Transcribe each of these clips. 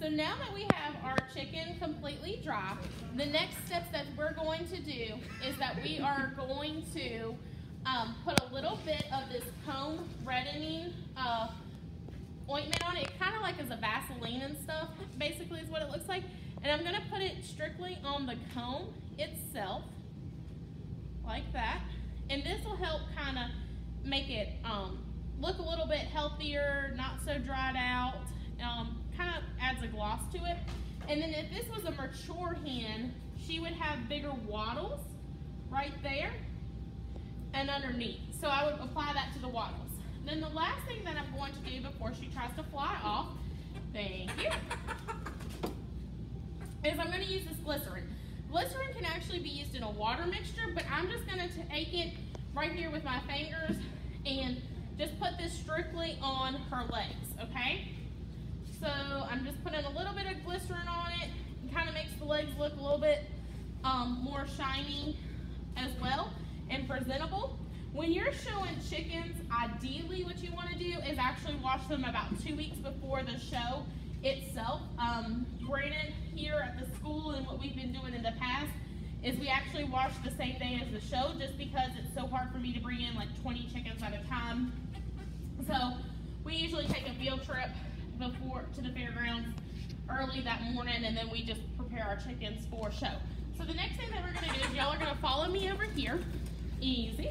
So now that we have our chicken completely dry, the next steps that we're going to do is that we are going to put a little bit of this comb reddening ointment on it. It kind of like is a Vaseline and stuff, basically is what it looks like. And I'm gonna put it strictly on the comb itself, like that. And this will help kind of make it look a little bit healthier, not so dried out, kind of adds a gloss to it. And then if this was a mature hen, she would have bigger wattles right there and underneath. So I would apply that to the wattles. Then the last thing that I'm going to do before she tries to fly off, thank you, is I'm going to use this glycerin. Glycerin can actually be used in a water mixture, but I'm just going to take it right here with my fingers and just put this strictly on her legs, okay? So I'm just putting a little bit of glycerin on it. It kind of makes the legs look a little bit more shiny as well and presentable. When you're showing chickens, ideally what you want to do is actually wash them about 2 weeks before the show itself. Granted, here at the school and what we've been doing in the past is we actually wash the same day as the show, just because it's so hard for me to bring in like 20 chickens at a time. So we usually take a field trip before to the fairgrounds early that morning, and then we just prepare our chickens for show. So the next thing that we're going to do is y'all are going to follow me over here, easy,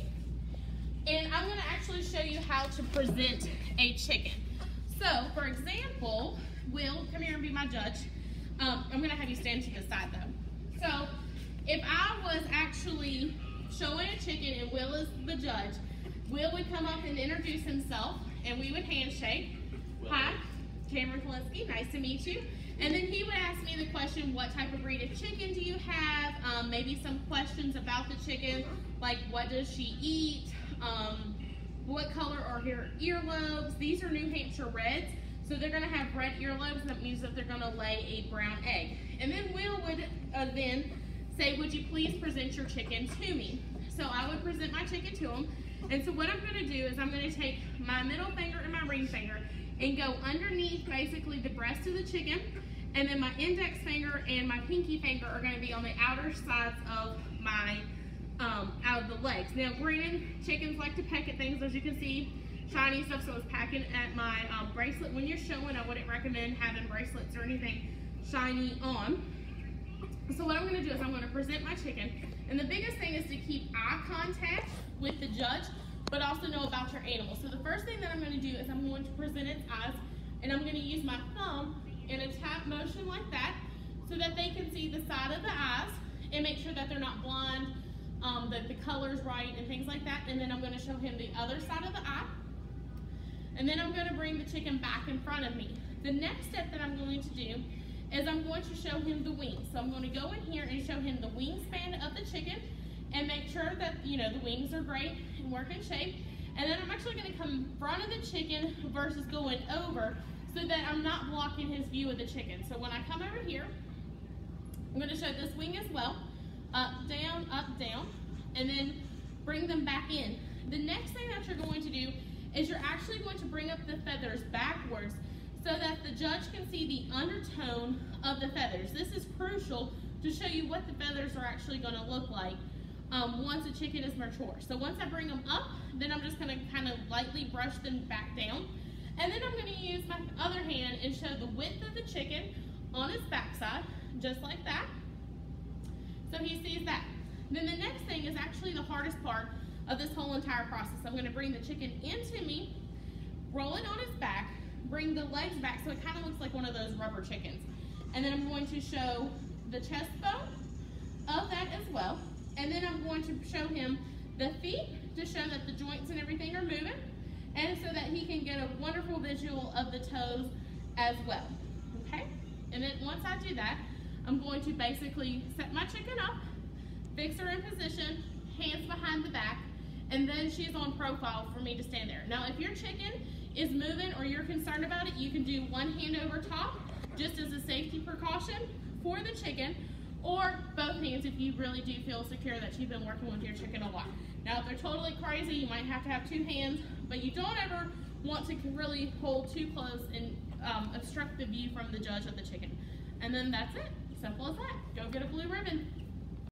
and I'm going to actually show you how to present a chicken. So for example, Will, come here and be my judge. I'm going to have you stand to the side though. So if I was actually showing a chicken and Will is the judge, Will would come up and introduce himself and we would handshake. Hi, Cameron Polinsky, nice to meet you. And then he would ask me the question, what type of breed of chicken do you have? Maybe some questions about the chicken, like what does she eat? What color are her earlobes? These are New Hampshire Reds, so they're gonna have red earlobes. That means that they're gonna lay a brown egg. And then Will would then say, would you please present your chicken to me? So I would present my chicken to him. And so what I'm gonna do is I'm gonna take my middle finger and my ring finger and go underneath basically the breast of the chicken, and then my index finger and my pinky finger are gonna be on the outer sides of my, out of the legs. Now granted, chickens like to peck at things, as you can see, shiny stuff, so I was packing at my bracelet. When you're showing, I wouldn't recommend having bracelets or anything shiny on. So what I'm gonna do is I'm gonna present my chicken, and the biggest thing is to keep eye contact with the judge, but also know about your animal. So the first thing that I'm gonna do is I'm going to present its eyes, and I'm gonna use my thumb in a tap motion like that, so that they can see the side of the eyes and make sure that they're not blind, that the color's right and things like that. And then I'm gonna show him the other side of the eye. And then I'm gonna bring the chicken back in front of me. The next step that I'm going to do is I'm going to show him the wings. So I'm going to go in here and show him the wingspan of the chicken and make sure that, you know, the wings are great and work in shape. And then I'm actually going to come in front of the chicken versus going over, so that I'm not blocking his view of the chicken. So when I come over here, I'm going to show this wing as well. Up, down, and then bring them back in. The next thing that you're going to do is you're actually going to bring up the feathers backwards so that the judge can see the undertone of the feathers. This is crucial to show you what the feathers are actually going to look like once a chicken is mature. So once I bring them up, then I'm just going to kind of lightly brush them back down. And then I'm going to use my other hand and show the width of the chicken on its backside, just like that. So he sees that. Then the next thing is actually the hardest part of this whole entire process. I'm going to bring the chicken into me, roll it on its back, bring the legs back so it kind of looks like one of those rubber chickens. And then I'm going to show the chest bone of that as well. And then I'm going to show him the feet to show that the joints and everything are moving, and so that he can get a wonderful visual of the toes as well, okay? And then once I do that, I'm going to basically set my chicken up, fix her in position, hands behind the back, and then she's on profile for me to stand there. Now, if your chicken is moving or you're concerned about it, you can do one hand over top, just as a safety precaution for the chicken, or both hands if you really do feel secure that you've been working with your chicken a lot. Now, if they're totally crazy, you might have to have two hands, but you don't ever want to really hold too close and obstruct the view from the judge of the chicken. And then that's it. Simple as that. Go get a blue ribbon.